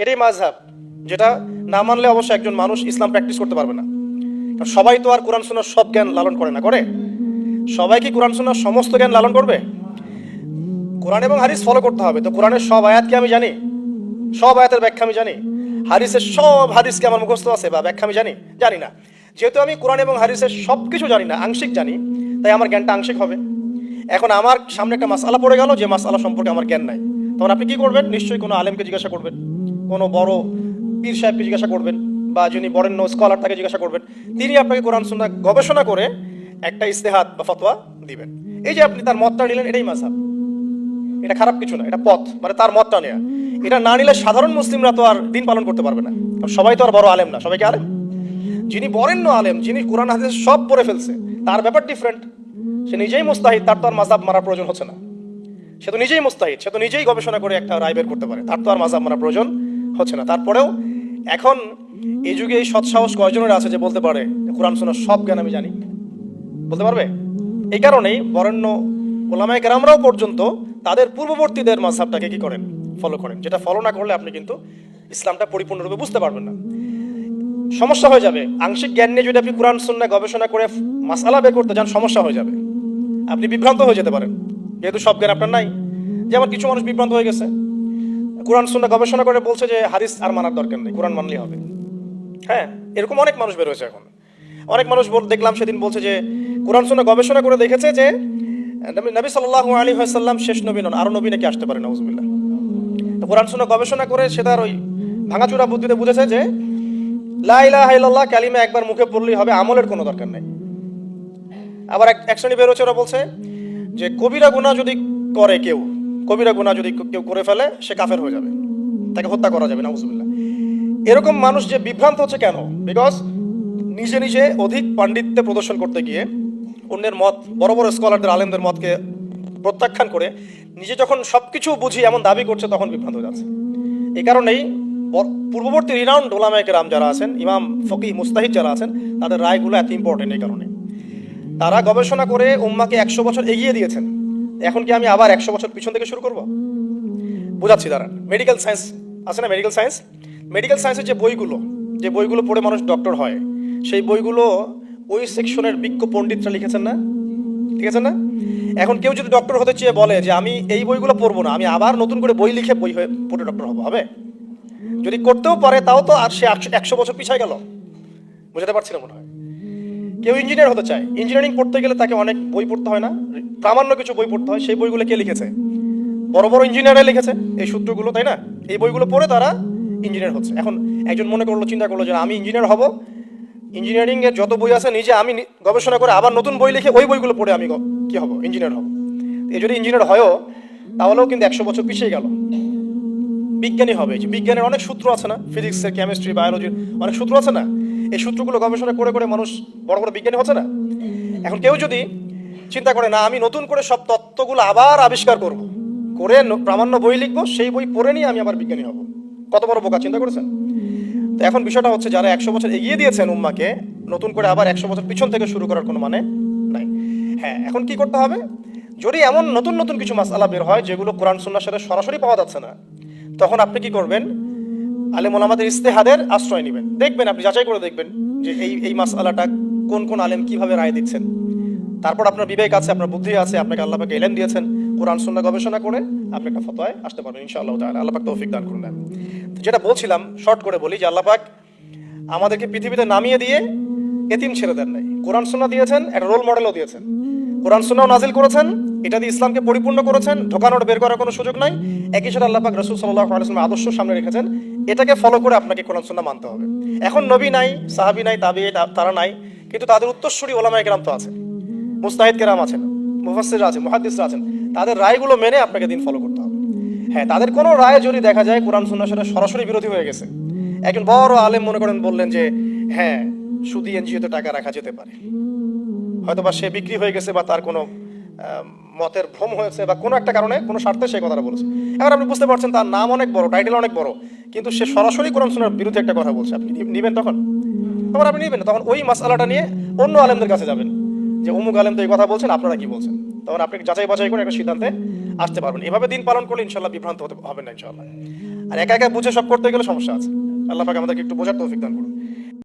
এটাই মাযহাব, যেটা না মানলে অবশ্যই একজন মানুষ ইসলাম প্র্যাকটিস করতে পারবে না। কারণ সবাই তো আর কোরআন সুন্নাহর সব জ্ঞান লালন করে না, করে? সবাই কি কোরআন সুন্নাহর সমস্ত জ্ঞান লালন করবে? কোরআন এবং হাদিস ফলো করতে হবে। তো কোরআনের সব আয়াত কি আমি জানি? সব আয়াতের ব্যাখ্যা আমি জানি? হাদিসের সব হাদিস কি আমার মুখস্থ আছে বা ব্যাখ্যা আমি জানি? জানি না। যেহেতু আমি কোরআন এবং হাদিসের সব কিছু জানি না, আংশিক জানি, তাই আমার জ্ঞানটা আংশিক হবে। এখন আমার সামনে একটা মাসআলা পড়ে গেল, যে মাসআলা সম্পর্কে আমার জ্ঞান নাই, তখন আপনি কি করবেন? নিশ্চয়ই কোনো আলেমকে জিজ্ঞাসা করবেন, কোনো বড় পীর সাহেবকে জিজ্ঞাসা করবেন, বা যিনি বরেণ্য স্কলার তাকে জিজ্ঞাসা করবেন। তিনি আপনাকে কোরআন সুন্নাহ গবেষণা করে একটা ইস্তেহাদ বা ফতোয়া দিবেন। এই যে আপনি তার মতটা নিলেন, এটাই মাযহাব। এটা খারাপ কিছু না, এটা পথ, মানে তার মতটা নেয়া। এটা না নিলে সাধারণ মুসলিমরা তো আর দিন পালন করতে পারবে না। কারণ সবাই তো আর বড় আলেম না। সবাই কি আলেম? যিনি বরেণ্য আলেম, যিনি কোরআন হাদিস সব পড়ে ফেলছে, তার ব্যাপার ডিফারেন্ট। সে নিজেই মুস্তাহিদ, তার তো আর মাযহাব মারার প্রয়োজন হচ্ছে না। সে তো নিজেই মুস্তাহিদ, সে তো নিজেই গবেষণা করে একটা রায় বের করতে পারে, তার তো আর মাযহাব মারার প্রয়োজন হচ্ছে না। তারপরেও এখন এই যুগে এই সৎসাহস কয়জনের আছে যে বলতে পারে কোরআন সুন্নাহর সব জ্ঞান আমি জানি? বলতে পারবে? এই কারণেই বরেণ্য ওলামায়ে কেরামরাও পর্যন্ত তাদের পূর্ববর্তীদের মাযহাবটাকে কি করেন? ফলো করেন। যেটা ফলো না করলে আপনি কিন্তু ইসলামটা পরিপূর্ণরূপে বুঝতে পারবেন না। সমস্যা হয়ে যাবে। আংশিক জ্ঞান নিয়ে যদি আপনি কোরআন সুন্নাহ গবেষণা করে মাসআলা বের করতে যান, সমস্যা হয়ে যাবে। আপনি বিভ্রান্ত হয়ে যেতে পারেন, যেহেতু সব জ্ঞান আপনার নাই। যেমন কিছু মানুষ বিভ্রান্ত হয়ে গেছে, কোরআন সুন্নাহ গবেষণা করে বলছে যে হাদিস আর মানার দরকার নেই, কোরআন মানলেই হবে। হ্যাঁ, এরকম অনেক মানুষ বের হয়েছে এখন। অনেক মানুষ দেখলাম সেদিন বলছে যে কোরআন সুন্নাহ গবেষণা করে দেখেছে যে নবী সাল্লাল্লাহু আলাইহি ওয়াসাল্লাম শেষ নবী নন, আরো নবী নাকি আসতে পারে, নাউজুবিল্লাহ। তো কোরআন সুন্নাহ গবেষণা করে সে তার ওই ভাঙাচোরা বুদ্ধিতে বুঝেছে যে লা ইলাহা ইল্লাল্লাহ কালিমা একবার মুখে পড়লেই হবে, আমলের কোনো দরকার নেই। আবার এক শ্রেণী বের হচ্ছে, ওরা বলছে যে কবিরা গুনাহ যদি করে কেউ, কবিরা গুনাহ যদি কেউ করে ফেলে, সে কাফের হয়ে যাবে, তাকে হত্যা করা যাবে, নাউজুবিল্লাহ। এরকম মানুষ যে বিভ্রান্ত হচ্ছে কেন? বিকজ নিজে নিজে অধিক পাণ্ডিত্য প্রদর্শন করতে গিয়ে অন্যের মত, বড় বড় স্কলারদের আলেমদের মতকে প্রত্যাখ্যান করে নিজে যখন সবকিছু বুঝি এমন দাবি করছে, তখন বিভ্রান্ত হয়ে যাচ্ছে। এই কারণেই পূর্ববর্তী রিনাউন্ড ওলামায়ে কেরাম যারা আছেন, ইমাম ফকিহ মুস্তাহিদ যারা আছেন, তাদের রায়গুলো এত ইম্পর্টেন্ট। এই কারণে তারা গবেষণা করে উম্মাকে 100 বছর এগিয়ে দিয়েছেন। এখন কি আমি আবার 100 বছর পিছন থেকে শুরু করব? বুঝাচ্ছি দাঁড়ান। মেডিকেল সায়েন্স আছে না, মেডিকেল সায়েন্স, মেডিকেল সায়েন্সের যে বইগুলো পড়ে মানুষ ডক্টর হয়, সেই বইগুলো ওই সেকশনের বিজ্ঞ পণ্ডিতরা লিখেছেন না? ঠিক আছে না? এখন কেউ যদি ডক্টর হতে চেয়ে বলে যে আমি এই বইগুলো পড়বো না, আমি আবার নতুন করে বই লিখে বই হয়ে পড়ে ডক্টর হবো, হবে? যদি করতেও পারে, তাও তো আর সে 100 বছর পিছায় গেল। বুঝতে পারছি না মনে হয়। কেউ ইঞ্জিনিয়ার হতে চায়, ইঞ্জিনিয়ারিং পড়তে গেলে তাকে অনেক বই পড়তে হয় না? প্রামাণ্য কিছু বই পড়তে হয়। সেই বইগুলো কে লিখেছে? বড় বড় ইঞ্জিনিয়াররা লিখেছে এই সূত্রগুলো, তাই না? এই বইগুলো পড়ে তারা ইঞ্জিনিয়ার হচ্ছে। এখন একজন মনে করলো, চিন্তা করলো যে আমি ইঞ্জিনিয়ার হব, ইঞ্জিনিয়ারিং এর যত বই আছে নিজে আমি গবেষণা করে আবার নতুন বই লিখে ওই বইগুলো পড়ে আমি কি হব? ইঞ্জিনিয়ার হব। এই যদি ইঞ্জিনিয়ার হয়ও, তাহলেও কিন্তু 100 বছর পিছিয়ে গেল। বিজ্ঞানী হবে, যে বিজ্ঞানের অনেক সূত্র আছে না, ফিজিক্সের, কেমিস্ট্রি, বায়োলজির অনেক সূত্র আছে না? এই সূত্রগুলো গবেষণা করে করে মানুষ বড় বড় বিজ্ঞানী হচ্ছে না? এখন কেউ যদি চিন্তা করে না আমি নতুন করে সব তত্ত্বগুলো আবার আবিষ্কার করব, করে প্রামাণ্য বই লিখবো, সেই বই পড়ে নিয়ে আমি আবার বিজ্ঞানী হব, কত বড় বোকা! চিন্তা করেছেন? তো এখন বিষয়টা হচ্ছে, যারা 100 বছর এগিয়ে দিয়েছেন উম্মাকে, নতুন করে আবার 100 বছর পিছন থেকে শুরু করার কোনো মানে নাই। হ্যাঁ, এখন কি করতে হবে? যদি এমন নতুন নতুন কিছু মাসআলা বের হয় যেগুলো কোরআন সুন্নাহর সাথে সরাসরি পাওয়া যাচ্ছে না, তখন আপনি কি করবেন? আলেম ওলামাদের ইস্তেহাদের আশ্রয় নেবেন। দেখবেন, আপনি যাচাই করে দেখবেন যে এই মাসআলাটা কোন কোন আলেম কিভাবে রায় দিচ্ছেন। তারপর আপনার বিবেক আছে, আপনার বুদ্ধি আছে, আপনাকে আল্লাহ পাক ইলম দিয়েছেন, কোরআন সুন্নাহ গবেষণা করে আপনি একটা ফতোয়ায় আসতে পারবেন ইনশাআল্লাহ তাআলা। আল্লাহ পাক তৌফিক দান করুন। তো যেটা বলছিলাম, শর্ট করে বলি, যে আল্লাহ পাক আমাদেরকে পৃথিবীতে নামিয়ে দিয়ে এতিম ছেড়ে দেন নাই। কোরআন সুন্নাহ দিয়েছেন, একটা রোল মডেলও দিয়েছেন। কোরআন সুন্নাহ নাজিল করেছেন, এটা দিয়ে ইসলামকে পরিপূর্ণ করেছেন, ঢোকানোর বের করার কোনো সুযোগ নাই। একই সাথে আল্লাহ পাক রাসূল সাল্লাল্লাহু আলাইহি ওয়াসাল্লামের আদর্শ সামনে রেখেছেন, এটাকে ফলো করে আপনাকে কোরআন সুন্নাহ মানতে হবে। এখন নবী নাই, সাহাবী নাই, তাবিঈ তারা নাই, কিন্তু তাদের উত্তরসূরি ওলামায়ে কেরাম তো আছে, মুস্তাহিদ কেরাম আছেন, মুফাসসিররা আছেন, মুহাদ্দিসরা আছেন। তাদের রায়গুলো মেনে আপনাকে দিন ফলো করতে হবে। হ্যাঁ, তাদের কোনো রায় যদি দেখা যায় কোরআন সুন্নাহর সাথে সরাসরি বিরোধী হয়ে গেছে, একজন বড় আলেম মনে করেন বললেন যে হ্যাঁ, সুদী এনজিওতে টাকা রাখা যেতে পারে, হয়তো বা সে বিক্রি হয়ে গেছে, বা তার কোনো মতের ভ্রম হয়েছে, বা কোনো একটা কারণে, কোনো স্বার্থে সেই কথাটা বলেছে। এবার আপনি বুঝতে পারছেন তার নাম অনেক বড়, টাইটেল অনেক বড়, কিন্তু সে সরাসরি কোরআন সুন্নাহর বিরুদ্ধে একটা কথা বলছে। আপনি নিবেন? তখন আপনি নিবেন না। তখন ওই মাসআলাটা নিয়ে অন্য আলেমদের কাছে যাবেন যে অমুক আলেম তো এই কথা বলছেন, আপনারা কি বলছেন? তখন আপনি যাচাই বাছাই করে একটা সিদ্ধান্তে আসতে পারবেন। এভাবে দিন পালন করলে ইনশাল্লাহ বিভ্রান্ত হতে হবে না ইনশাল্লাহ। আর একা একা বুঝে সব করতে গেলে সমস্যা আছে। আল্লাহ পাক আমাদেরকে একটু বোঝার তৌফিক দান করুন।